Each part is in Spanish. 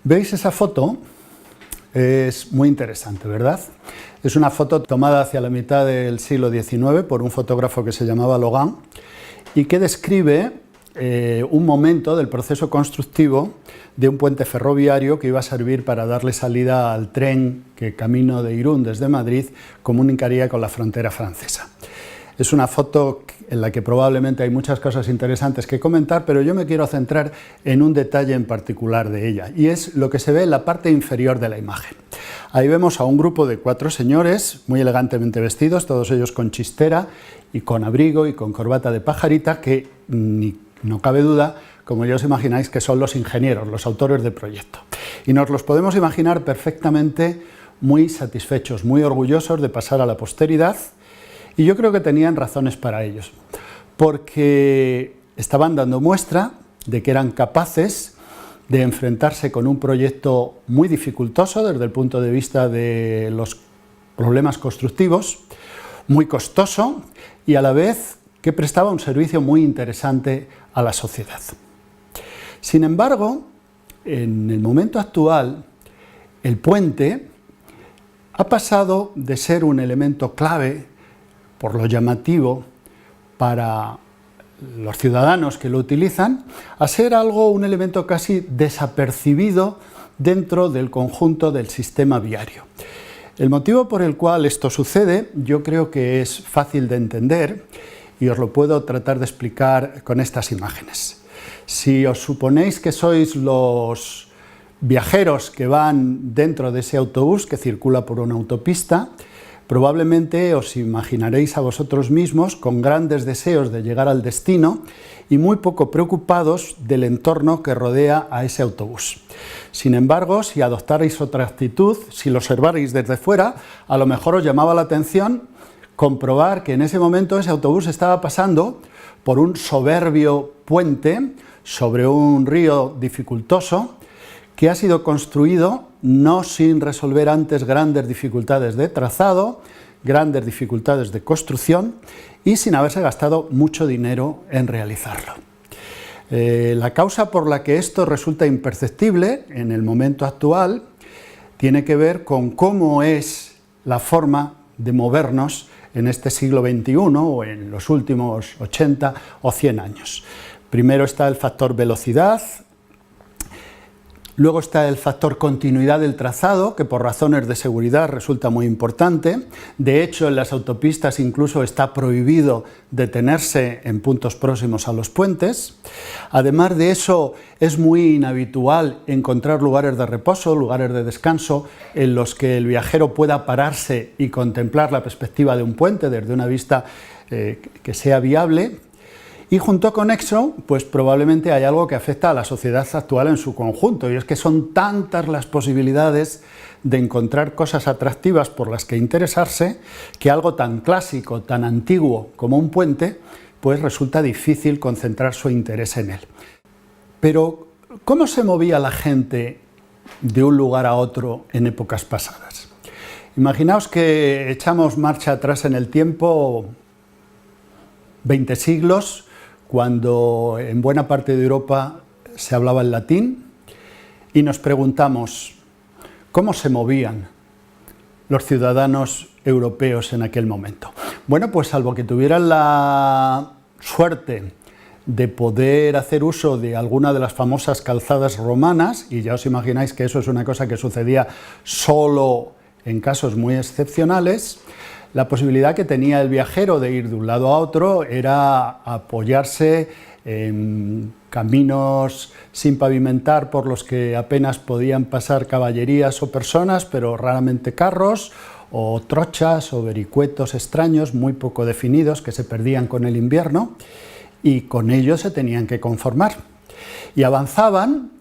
¿Veis esa foto? Es muy interesante, ¿verdad? Es una foto tomada hacia la mitad del siglo XIX por un fotógrafo que se llamaba Logan y que describe un momento del proceso constructivo de un puente ferroviario que iba a servir para darle salida al tren que camino de Irún desde Madrid comunicaría con la frontera francesa. Es una foto en la que probablemente hay muchas cosas interesantes que comentar, pero yo me quiero centrar en un detalle en particular de ella, y es lo que se ve en la parte inferior de la imagen. Ahí vemos a un grupo de 4 señores muy elegantemente vestidos, todos ellos con chistera y con abrigo y con corbata de pajarita, que no cabe duda, como ya os imagináis, que son los ingenieros, los autores del proyecto. Y nos los podemos imaginar perfectamente muy satisfechos, muy orgullosos de pasar a la posteridad. Y yo creo que tenían razones para ellos, porque estaban dando muestra de que eran capaces de enfrentarse con un proyecto muy dificultoso desde el punto de vista de los problemas constructivos, muy costoso y a la vez que prestaba un servicio muy interesante a la sociedad. Sin embargo, en el momento actual, el puente ha pasado de ser un elemento clave por lo llamativo para los ciudadanos que lo utilizan, a ser un elemento casi desapercibido dentro del conjunto del sistema viario. El motivo por el cual esto sucede yo creo que es fácil de entender y os lo puedo tratar de explicar con estas imágenes. Si os suponéis que sois los viajeros que van dentro de ese autobús que circula por una autopista, probablemente os imaginaréis a vosotros mismos con grandes deseos de llegar al destino y muy poco preocupados del entorno que rodea a ese autobús. Sin embargo, si adoptarais otra actitud, si lo observarais desde fuera, a lo mejor os llamaba la atención comprobar que en ese momento ese autobús estaba pasando por un soberbio puente sobre un río dificultoso que ha sido construido no sin resolver antes grandes dificultades de trazado, grandes dificultades de construcción y sin haberse gastado mucho dinero en realizarlo. La causa por la que esto resulta imperceptible en el momento actual tiene que ver con cómo es la forma de movernos en este siglo XXI o en los últimos 80 o 100 años. Primero está el factor velocidad. Luego está el factor continuidad del trazado, que por razones de seguridad resulta muy importante. De hecho, en las autopistas incluso está prohibido detenerse en puntos próximos a los puentes. Además de eso, es muy inhabitual encontrar lugares de reposo, lugares de descanso, en los que el viajero pueda pararse y contemplar la perspectiva de un puente desde una vista que sea viable. Y junto con eso, pues probablemente hay algo que afecta a la sociedad actual en su conjunto, y es que son tantas las posibilidades de encontrar cosas atractivas por las que interesarse, que algo tan clásico, tan antiguo como un puente, pues resulta difícil concentrar su interés en él. Pero, ¿cómo se movía la gente de un lugar a otro en épocas pasadas? Imaginaos que echamos marcha atrás en el tiempo 20 siglos, cuando en buena parte de Europa se hablaba el latín, y nos preguntamos cómo se movían los ciudadanos europeos en aquel momento. Bueno, pues salvo que tuvieran la suerte de poder hacer uso de alguna de las famosas calzadas romanas, y ya os imagináis que eso es una cosa que sucedía solo en casos muy excepcionales, la posibilidad que tenía el viajero de ir de un lado a otro era apoyarse en caminos sin pavimentar por los que apenas podían pasar caballerías o personas, pero raramente carros, o trochas o vericuetos extraños muy poco definidos que se perdían con el invierno y con ello se tenían que conformar. Y avanzaban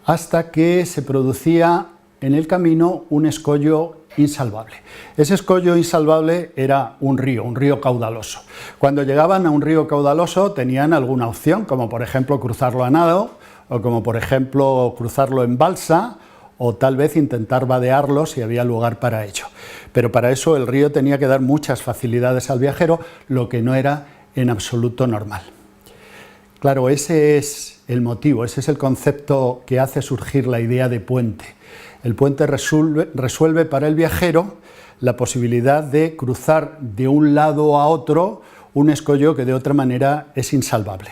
hasta que se producía en el camino un escollo insalvable. Ese escollo insalvable era un río caudaloso. Cuando llegaban a un río caudaloso tenían alguna opción, como por ejemplo cruzarlo a nado, o como por ejemplo cruzarlo en balsa, o tal vez intentar vadearlo si había lugar para ello. Pero para eso el río tenía que dar muchas facilidades al viajero, lo que no era en absoluto normal. Claro, ese es el motivo, ese es el concepto que hace surgir la idea de puente. El puente resuelve para el viajero la posibilidad de cruzar de un lado a otro un escollo que de otra manera es insalvable.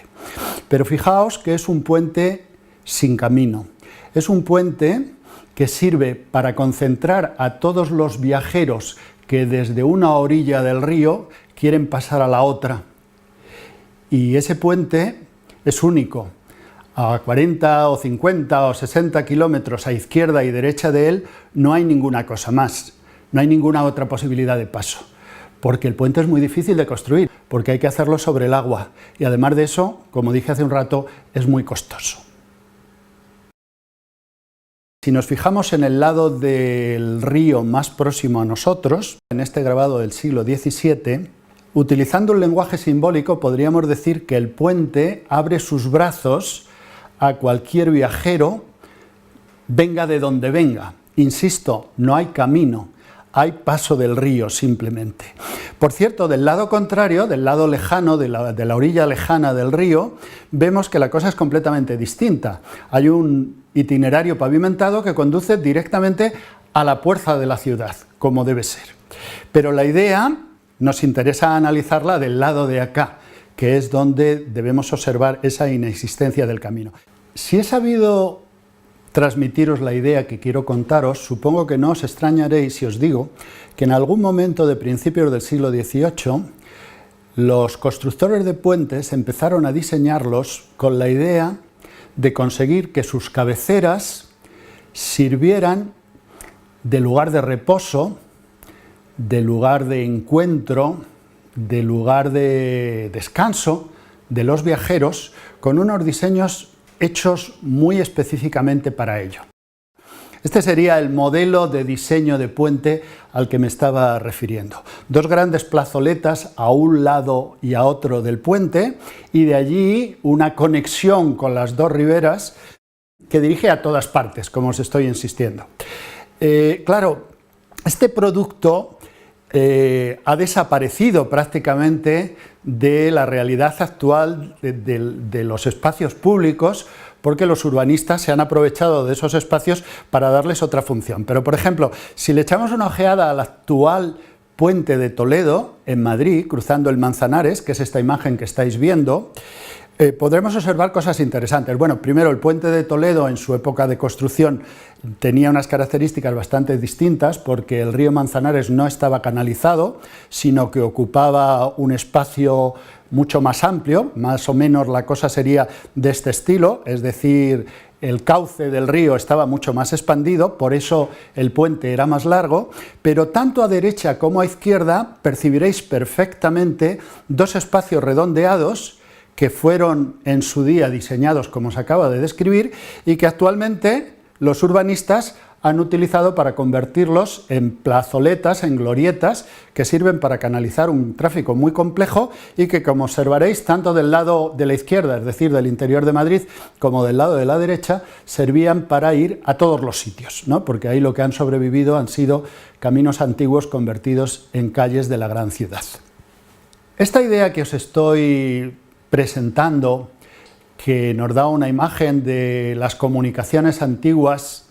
Pero fijaos que es un puente sin camino, es un puente que sirve para concentrar a todos los viajeros que desde una orilla del río quieren pasar a la otra. Y ese puente es único. A 40 o 50 o 60 kilómetros a izquierda y derecha de él no hay ninguna cosa más, no hay ninguna otra posibilidad de paso, porque el puente es muy difícil de construir, porque hay que hacerlo sobre el agua y además de eso, como dije hace un rato, es muy costoso. Si nos fijamos en el lado del río más próximo a nosotros, en este grabado del siglo XVII, utilizando un lenguaje simbólico podríamos decir que el puente abre sus brazos a cualquier viajero, venga de donde venga. Insisto, no hay camino, hay paso del río simplemente. Por cierto, del lado contrario, del lado lejano, de la orilla lejana del río, vemos que la cosa es completamente distinta. Hay un itinerario pavimentado que conduce directamente a la puerta de la ciudad, como debe ser. Pero la idea nos interesa analizarla del lado de acá, que es donde debemos observar esa inexistencia del camino. Si he sabido transmitiros la idea que quiero contaros, supongo que no os extrañaréis si os digo que en algún momento de principios del siglo XVIII los constructores de puentes empezaron a diseñarlos con la idea de conseguir que sus cabeceras sirvieran de lugar de reposo, de lugar de encuentro, de lugar de descanso de los viajeros, con unos diseños hechos muy específicamente para ello. Este sería el modelo de diseño de puente al que me estaba refiriendo. Dos grandes plazoletas a un lado y a otro del puente y de allí una conexión con las dos riberas que dirige a todas partes, como os estoy insistiendo. Claro, este producto ha desaparecido prácticamente de la realidad actual de los espacios públicos porque los urbanistas se han aprovechado de esos espacios para darles otra función. Pero, por ejemplo, si le echamos una ojeada al actual puente de Toledo, en Madrid, cruzando el Manzanares, que es esta imagen que estáis viendo, podremos observar cosas interesantes. Bueno, primero, el puente de Toledo en su época de construcción tenía unas características bastante distintas porque el río Manzanares no estaba canalizado, sino que ocupaba un espacio mucho más amplio, más o menos la cosa sería de este estilo, es decir, el cauce del río estaba mucho más expandido, por eso el puente era más largo, pero tanto a derecha como a izquierda percibiréis perfectamente dos espacios redondeados que fueron en su día diseñados como os acabo de describir y que actualmente los urbanistas han utilizado para convertirlos en plazoletas, en glorietas, que sirven para canalizar un tráfico muy complejo y que, como observaréis, tanto del lado de la izquierda, es decir, del interior de Madrid, como del lado de la derecha, servían para ir a todos los sitios, ¿no? Porque ahí lo que han sobrevivido han sido caminos antiguos convertidos en calles de la gran ciudad. Esta idea que os estoy presentando, que nos da una imagen de las comunicaciones antiguas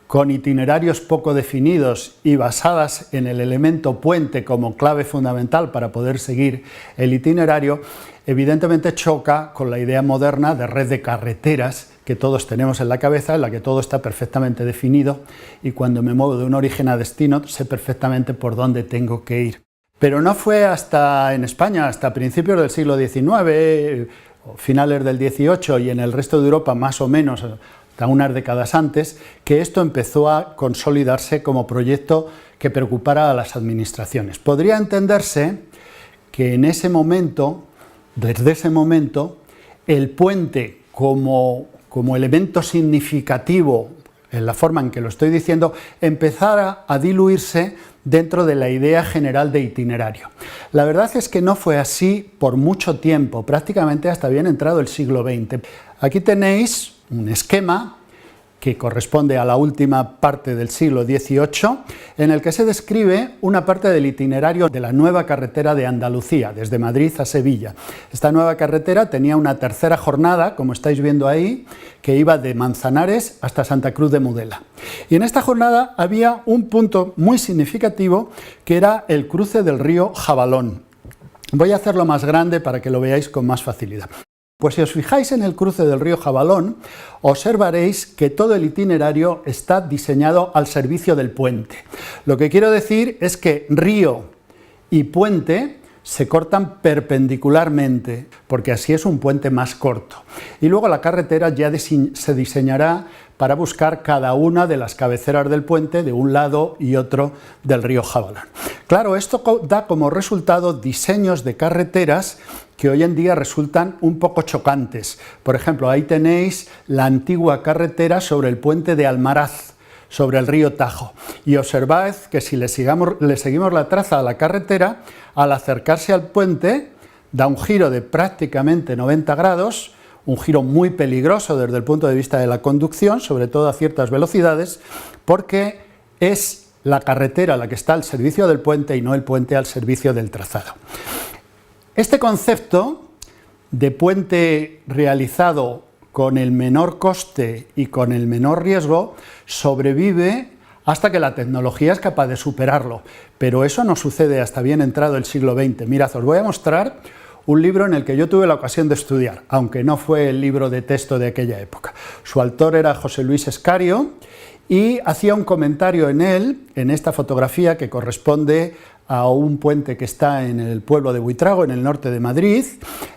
con itinerarios poco definidos y basadas en el elemento puente como clave fundamental para poder seguir el itinerario, evidentemente choca con la idea moderna de red de carreteras que todos tenemos en la cabeza, en la que todo está perfectamente definido y cuando me muevo de un origen a destino sé perfectamente por dónde tengo que ir. Pero no fue hasta en España, hasta principios del siglo XIX, finales del XVIII y en el resto de Europa más o menos hasta unas décadas antes, que esto empezó a consolidarse como proyecto que preocupara a las administraciones. Podría entenderse que en ese momento, desde ese momento, el puente como elemento significativo, en la forma en que lo estoy diciendo, empezara a diluirse dentro de la idea general de itinerario. La verdad es que no fue así por mucho tiempo, prácticamente hasta bien entrado el siglo XX. Aquí tenéis un esquema que corresponde a la última parte del siglo XVIII, en el que se describe una parte del itinerario de la nueva carretera de Andalucía, desde Madrid a Sevilla. Esta nueva carretera tenía una tercera jornada, como estáis viendo ahí, que iba de Manzanares hasta Santa Cruz de Mudela. Y en esta jornada había un punto muy significativo, que era el cruce del río Jabalón. Voy a hacerlo más grande para que lo veáis con más facilidad. Pues si os fijáis en el cruce del río Jabalón, observaréis que todo el itinerario está diseñado al servicio del puente. Lo que quiero decir es que río y puente se cortan perpendicularmente, porque así es un puente más corto. Y luego la carretera ya se diseñará para buscar cada una de las cabeceras del puente de un lado y otro del río Jabalón. Claro, esto da como resultado diseños de carreteras que hoy en día resultan un poco chocantes. Por ejemplo, ahí tenéis la antigua carretera sobre el puente de Almaraz, sobre el río Tajo. Y observad que si le seguimos la traza a la carretera, al acercarse al puente, da un giro de prácticamente 90 grados, un giro muy peligroso desde el punto de vista de la conducción, sobre todo a ciertas velocidades, porque es la carretera la que está al servicio del puente y no el puente al servicio del trazado. Este concepto de puente realizado con el menor coste y con el menor riesgo sobrevive hasta que la tecnología es capaz de superarlo, pero eso no sucede hasta bien entrado el siglo XX. Mirad, os voy a mostrar un libro en el que yo tuve la ocasión de estudiar, aunque no fue el libro de texto de aquella época. Su autor era José Luis Escario y hacía un comentario en él, en esta fotografía que corresponde a un puente que está en el pueblo de Buitrago, en el norte de Madrid,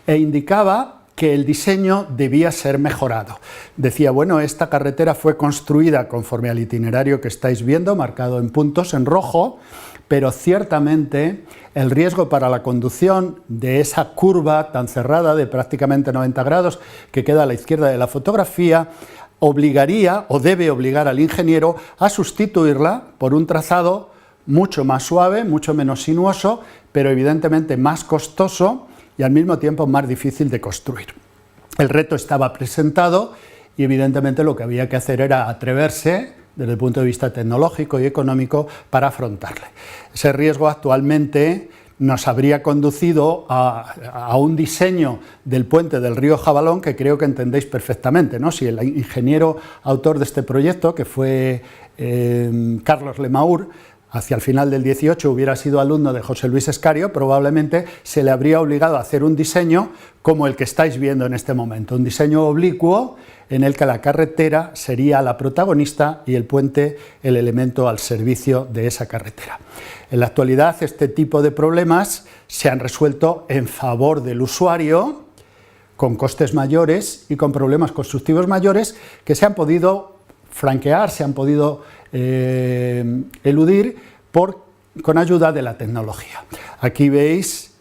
e indicaba que el diseño debía ser mejorado. Decía, bueno, esta carretera fue construida conforme al itinerario que estáis viendo, marcado en puntos en rojo, pero ciertamente el riesgo para la conducción de esa curva tan cerrada de prácticamente 90 grados que queda a la izquierda de la fotografía obligaría o debe obligar al ingeniero a sustituirla por un trazado mucho más suave, mucho menos sinuoso, pero evidentemente más costoso y al mismo tiempo más difícil de construir. El reto estaba presentado y evidentemente lo que había que hacer era atreverse desde el punto de vista tecnológico y económico para afrontarle. Ese riesgo actualmente nos habría conducido a un diseño del puente del río Jabalón que creo que entendéis perfectamente, ¿no? Si el ingeniero autor de este proyecto, que fue Carlos Lemaur, hacia el final del 18 hubiera sido alumno de José Luis Escario, probablemente se le habría obligado a hacer un diseño como el que estáis viendo en este momento, un diseño oblicuo en el que la carretera sería la protagonista y el puente el elemento al servicio de esa carretera. En la actualidad este tipo de problemas se han resuelto en favor del usuario, con costes mayores y con problemas constructivos mayores que se han podido franquear, se han podido eludir con ayuda de la tecnología. Aquí veis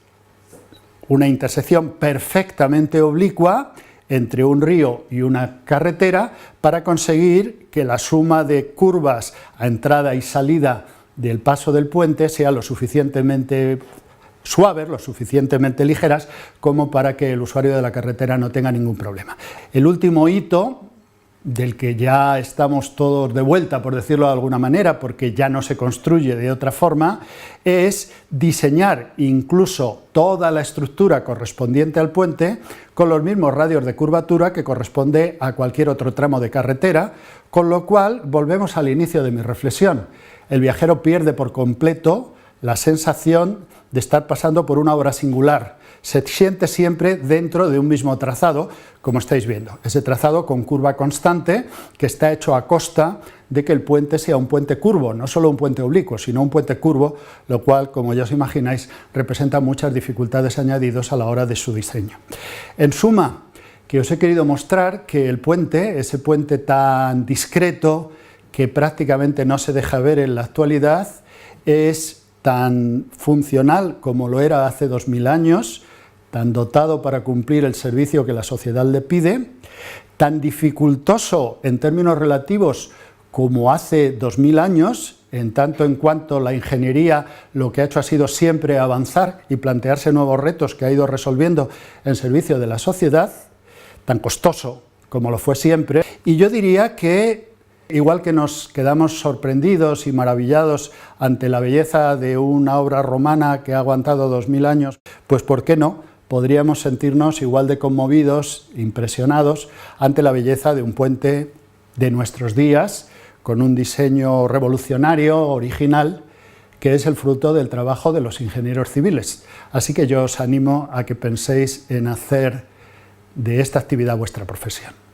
una intersección perfectamente oblicua entre un río y una carretera para conseguir que la suma de curvas a entrada y salida del paso del puente sea lo suficientemente suaves, lo suficientemente ligeras como para que el usuario de la carretera no tenga ningún problema. El último hito, del que ya estamos todos de vuelta, por decirlo de alguna manera, porque ya no se construye de otra forma, es diseñar incluso toda la estructura correspondiente al puente con los mismos radios de curvatura que corresponde a cualquier otro tramo de carretera, con lo cual volvemos al inicio de mi reflexión. El viajero pierde por completo la sensación de estar pasando por una obra singular. Se siente siempre dentro de un mismo trazado, como estáis viendo, ese trazado con curva constante que está hecho a costa de que el puente sea un puente curvo, no solo un puente oblicuo, sino un puente curvo, lo cual, como ya os imagináis, representa muchas dificultades añadidas a la hora de su diseño. En suma, que os he querido mostrar que el puente, ese puente tan discreto que prácticamente no se deja ver en la actualidad, es tan funcional como lo era hace 2000 años, tan dotado para cumplir el servicio que la sociedad le pide, tan dificultoso en términos relativos como hace 2000 años, en tanto en cuanto la ingeniería lo que ha hecho ha sido siempre avanzar y plantearse nuevos retos que ha ido resolviendo en servicio de la sociedad, tan costoso como lo fue siempre, y yo diría que Igual que nos quedamos sorprendidos y maravillados ante la belleza de una obra romana que ha aguantado 2000 años, pues ¿por qué no? Podríamos sentirnos igual de conmovidos, impresionados, ante la belleza de un puente de nuestros días, con un diseño revolucionario, original, que es el fruto del trabajo de los ingenieros civiles. Así que yo os animo a que penséis en hacer de esta actividad vuestra profesión.